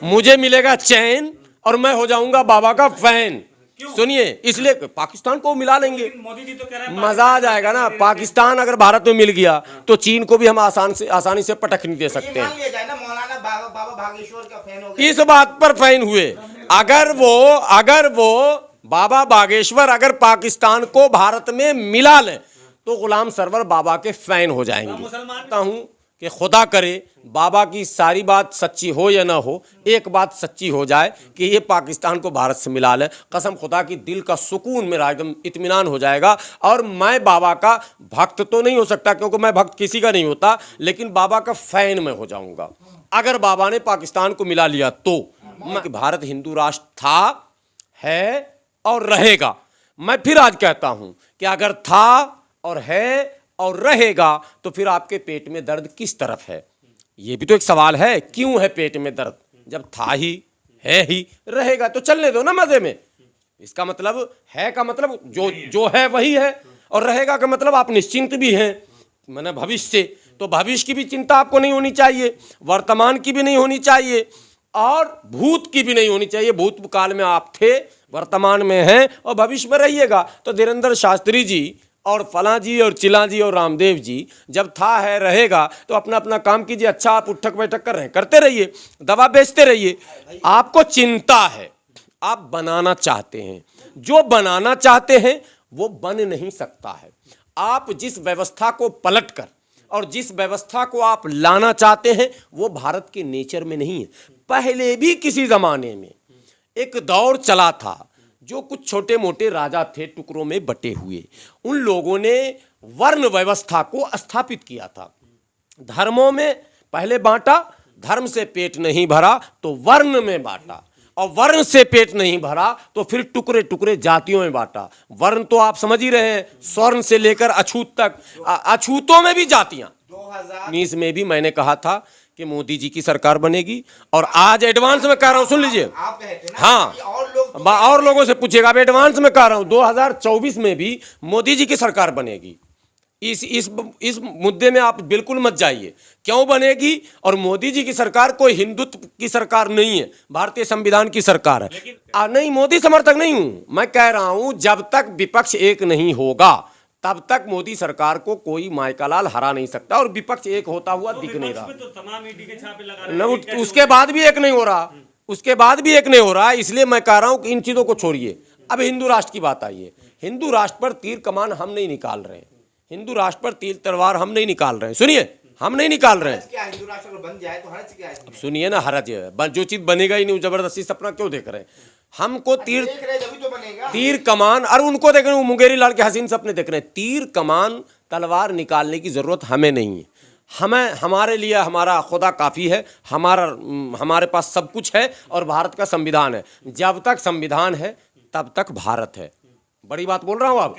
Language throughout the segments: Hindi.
मुझे मिलेगा चैन और मैं हो जाऊंगा बाबा का फैन। सुनिए, इसलिए पाकिस्तान को मिला लेंगे, मोदी जी तो कह रहे हैं मजा आ जाएगा ना। पाकिस्तान अगर भारत में मिल गया तो चीन को भी हम आसानी से पटक नहीं दे सकते हैं। मान लिया जाए ना मौलाना बाबा भागेश्वर का फैन हो गया, इस बात पर फैन हुए, अगर वो बाबा बागेश्वर अगर पाकिस्तान को भारत में मिला ले तो गुलाम सरवर बाबा के फैन हो जाएंगे। कहता हूं कि खुदा करे बाबा की सारी बात सच्ची हो या ना हो, एक बात सच्ची हो जाए कि ये पाकिस्तान को भारत से मिला ले। कसम खुदा की दिल का सुकून मेरा एकदम इत्मीनान हो जाएगा। और मैं बाबा का भक्त तो नहीं हो सकता क्योंकि मैं भक्त किसी का नहीं होता, लेकिन बाबा का फैन मैं हो जाऊंगा अगर बाबा ने पाकिस्तान को मिला लिया तो। भारत हिंदू राष्ट्र था, है और रहेगा। मैं फिर आज कहता हूं कि अगर था और है और रहेगा तो फिर आपके पेट में दर्द किस तरफ है? ये भी तो एक सवाल है। क्यों है पेट में दर्द? जब था ही, है ही, रहेगा तो चलने दो ना मजे में। इसका मतलब है का मतलब जो है वही है, और रहेगा का मतलब आप निश्चिंत भी हैं मैंने भविष्य से। तो भविष्य की भी चिंता आपको नहीं होनी चाहिए, वर्तमान की भी नहीं होनी चाहिए और भूत की भी नहीं होनी चाहिए। भूत काल में आप थे, वर्तमान में हैं और भविष्य में रहिएगा। तो धीरेन्द्र शास्त्री जी और फलां जी और चिलां जी और रामदेव जी जब था है रहेगा तो अपना अपना काम कीजिए। अच्छा, आप उठक बैठक कर रहे हैं, करते रहिए, दवा बेचते रहिए। आपको चिंता है, आप बनाना चाहते हैं, जो बनाना चाहते हैं वो बन नहीं सकता है। आप जिस व्यवस्था को पलटकर और जिस व्यवस्था को आप लाना चाहते हैं वो भारत के नेचर में नहीं है। पहले भी किसी जमाने में एक दौर चला था, जो कुछ छोटे मोटे राजा थे टुकड़ों में बटे हुए, उन लोगों ने वर्ण व्यवस्था को स्थापित किया था। धर्मों में पहले बांटा, धर्म से पेट नहीं भरा तो वर्ण में बांटा, और वर्ण से पेट नहीं भरा तो फिर टुकड़े टुकड़े जातियों में बांटा। वर्ण तो आप समझ ही रहे हैं, स्वर्ण से लेकर अछूत तक, अछूतों में भी जातियां। 2019 में भी मैंने कहा था कि मोदी जी की सरकार बनेगी, और आज एडवांस में कह रहा हूं, सुन लीजिए। हाँ, और लोगों से पूछिएगा, अब एडवांस में कह रहा हूं 2024 में भी मोदी जी की सरकार बनेगी। इस मुद्दे में आप बिल्कुल मत जाइए। क्यों बनेगी? और मोदी जी की सरकार कोई हिंदुत्व की सरकार नहीं है, भारतीय संविधान की सरकार है। नहीं, मोदी समर्थक नहीं हूं। मैं कह रहा हूं जब तक विपक्ष एक नहीं होगा तब तक मोदी सरकार को कोई मायकालाल हरा नहीं सकता, और विपक्ष एक होता हुआ दिख नहीं रहा। तो तमाम ईडी के छापे लगा रहे हैं, उसके बाद भी एक नहीं हो रहा, उसके बाद भी एक नहीं हो रहा। इसलिए मैं कह रहा हूं कि इन चीजों को छोड़िए। अब हिंदू राष्ट्र की बात आई है। हिंदू राष्ट्र पर तीर कमान हम नहीं निकाल रहे हैं, हिंदू राष्ट्र पर तीर तलवार हम नहीं निकाल रहे हैं। सुनिए, हम नहीं निकाल रहे हैं। हिंदू राष्ट्र अगर बन जाए तो हर्ज क्या है? सुनिए ना, हरज है, जो चीज बनेगा ही नहीं, जबरदस्ती सपना क्यों देख रहे हैं? हमको तीर कमान, और उनको देख रहे हैं, मुंगेरी लाल के हसीन सपने देख रहे हैं। तीर कमान तलवार निकालने की जरूरत हमें नहीं है। हमारे लिए हमारा खुदा काफ़ी है, हमारे पास सब कुछ है और भारत का संविधान है। जब तक संविधान है तब तक भारत है। बड़ी बात बोल रहा हूँ आप,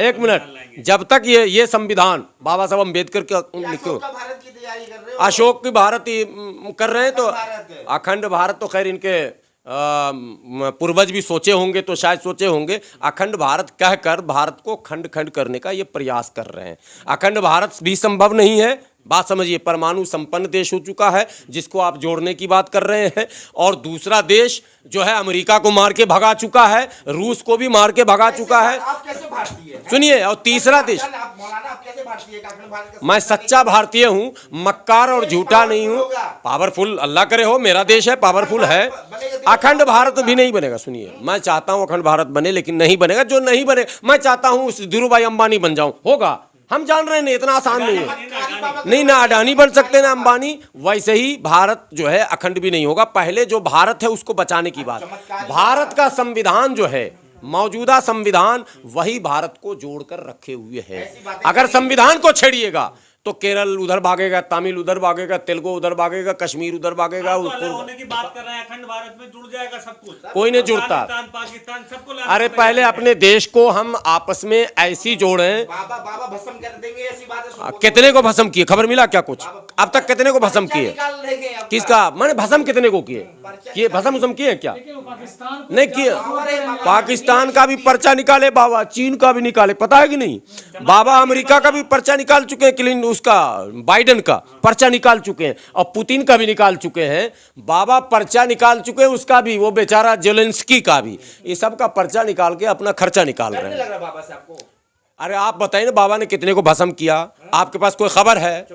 एक मिनट। जब तक ये संविधान बाबा साहब अम्बेडकर के अशोक की भारत कर रहे हैं, तो अखंड भारत तो खैर इनके पूर्वज भी सोचे होंगे, तो शायद सोचे होंगे। अखंड भारत कहकर भारत को खंड खंड करने का ये प्रयास कर रहे हैं। अखंड भारत भी संभव नहीं है। बात समझिए, परमाणु संपन्न देश हो चुका है जिसको आप जोड़ने की बात कर रहे हैं, और दूसरा देश जो है अमेरिका को मार के भगा चुका है, रूस को भी मार के भगा चुका है। आप कैसे भारतीय हैं? सुनिए, और तीसरा देश, मैं सच्चा भारतीय हूँ, मक्कार और झूठा नहीं हूँ। पावरफुल अल्लाह करे हो, मेरा देश है, पावरफुल है। अखंड भारत भी नहीं बनेगा। सुनिए, मैं चाहता हूँ अखंड भारत बने, लेकिन नहीं बनेगा। जो नहीं बने, मैं चाहता हूँ धीरू भाई अंबानी बन जाऊं, होगा। हम जान रहे हैं इतना आसान नहीं है। नहीं, ना अडानी बन सकते ना अंबानी। वैसे ही भारत जो है अखंड भी नहीं होगा। पहले जो भारत है उसको बचाने की बात। भारत का संविधान जो है, मौजूदा संविधान, वही भारत को जोड़कर रखे हुए है। अगर संविधान को छेड़िएगा तो केरल उधर भागेगा, तमिल उधर भागेगा, तेलुगु उधर भागेगा, कश्मीर उधर भागेगा। होने की बात कर रहे हैं, अखंड भारत में जुड़ जाएगा सब कुछ। कोई नहीं जुड़ता। पाकिस्तान सबको। अरे पहले अपने देश को हम आपस में ऐसी जोड़ें। बाबा भस्म कर देंगे, ऐसी बातें। कितने को भस्म किए? खबर मिला क्या कुछ? अब तक कितने को भस्म किए? किसका? मैंने भस्म कितने को किए? भस्म किए क्या? नहीं किए। पाकिस्तान का भी पर्चा निकाले बाबा, चीन का भी निकाले, पता है कि नहीं? बाबा अमेरिका का भी पर्चा निकाल चुके हैं, क्लीन उसका बाइडेन का पर्चा निकाल चुके हैं और पुतिन का भी निकाल चुके हैं। बाबा पर्चा निकाल चुके हैं, उसका भी, वो बेचारा जेलेंस्की का भी, ये सब का पर्चा निकाल के अपना खर्चा निकाल रहे नहीं हैं। लग रहा बाबा से आपको? अरे आप बताइए ना, बाबा ने कितने को भस्म किया? आपके पास कोई खबर है?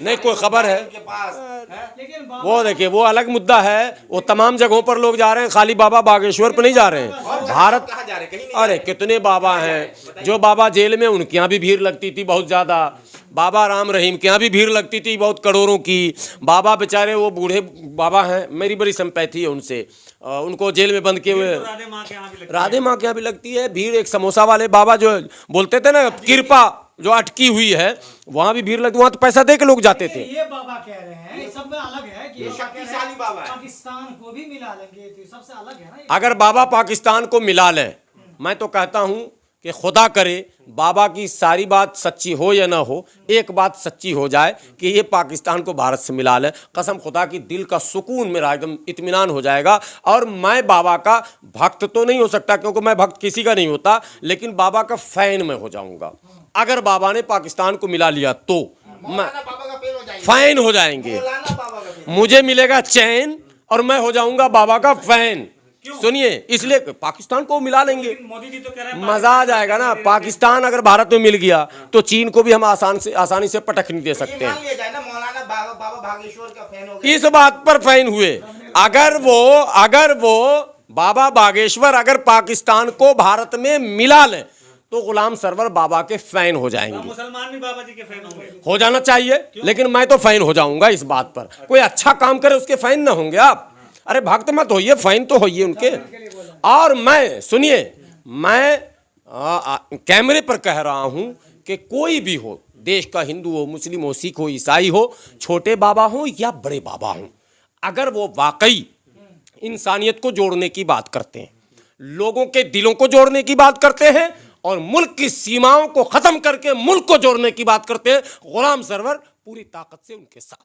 नहीं कोई खबर है? के पास हैं? वो देखिए, वो अलग मुद्दा है, वो तमाम जगहों पर लोग जा रहे हैं, खाली बाबा बागेश्वर पर नहीं जा रहे हैं। भारत, कहाँ जा रहे हैं? कहीं नहीं जा अरे कितने बाबा हैं। जो बाबा जेल में, उनके यहाँ भी भीड़ लगती थी बहुत ज़्यादा। बाबा राम रहीम के यहाँ भी भीड़ लगती थी बहुत, करोड़ों की। बाबा बेचारे वो बूढ़े बाबा हैं, मेरी बड़ी सिंपैथी है उनसे, उनको जेल में बंद किए हुए। राधे माँ के यहाँ भी लगती राधे माँ के यहाँ भी लगती है भीड़। एक समोसा वाले बाबा जो बोलते थे ना, कृपा जो अटकी हुई है, वहाँ भी भीड़ लगती, वहाँ तो पैसा दे के लोग जाते थे। ये बाबा कह रहे हैं, ये सब में अलग है कि ये बाबा कह रहे हैं, शक्तिशाली बाबा है। पाकिस्तान को भी मिला लेंगे, तो ये सबसे अलग है ना ये। अगर बाबा पाकिस्तान को मिला लें, मैं तो कहता हूं कि खुदा करे बाबा की सारी बात सच्ची हो या ना हो, एक बात सच्ची हो जाए कि ये पाकिस्तान को भारत से मिला लें, कसम खुदा की दिल का सुकून मेरा एकदम इत्मीनान हो जाएगा। और मैं बाबा का भक्त तो नहीं हो सकता, क्योंकि मैं भक्त किसी का नहीं होता, लेकिन बाबा का फैन मैं हो जाऊंगा। अगर बाबा ने पाकिस्तान को मिला लिया तो मैं मौलाना बाबा का फैन हो जाएंगे। फैन हो जाएंगे, मौलाना बाबा का फैन। मुझे मिलेगा चैन और मैं हो जाऊंगा बाबा का फैन। सुनिए, इसलिए पाकिस्तान को मिला लेंगे, है। मोदी जी तो कह रहे हैं मजा आ जाएगा ना। पाकिस्तान अगर भारत में मिल गया तो चीन को भी हम आसानी से पटक नहीं दे ये सकते मान हैं। लिया जाए ना, मौलाना बाबा भागेश्वर का फैन हो गया। इस बात पर फैन हुए, अगर वो बाबा बागेश्वर अगर पाकिस्तान को भारत में मिला लें तो गुलाम सरवर बाबा के फैन हो जाएंगे। मुसलमान भी बाबा जी के फैन होंगे। हो जाना चाहिए, लेकिन मैं तो फैन हो जाऊंगा इस बात पर। कोई अच्छा काम करे उसके फैन ना होंगे आप? अरे भक्त मत होइए, फैन तो होइए उनके। और मैं, सुनिए, मैं कैमरे पर कह रहा हूं कि कोई भी हो, देश का हिंदू हो, मुस्लिम हो, सिख हो, ईसाई हो, छोटे बाबा हो या बड़े बाबा हो, अगर वो वाकई इंसानियत को जोड़ने की बात करते हैं, लोगों के दिलों को जोड़ने की बात करते हैं और मुल्क की सीमाओं को खत्म करके मुल्क को जोड़ने की बात करते हैं, गुलाम सरवर पूरी ताकत से उनके साथ।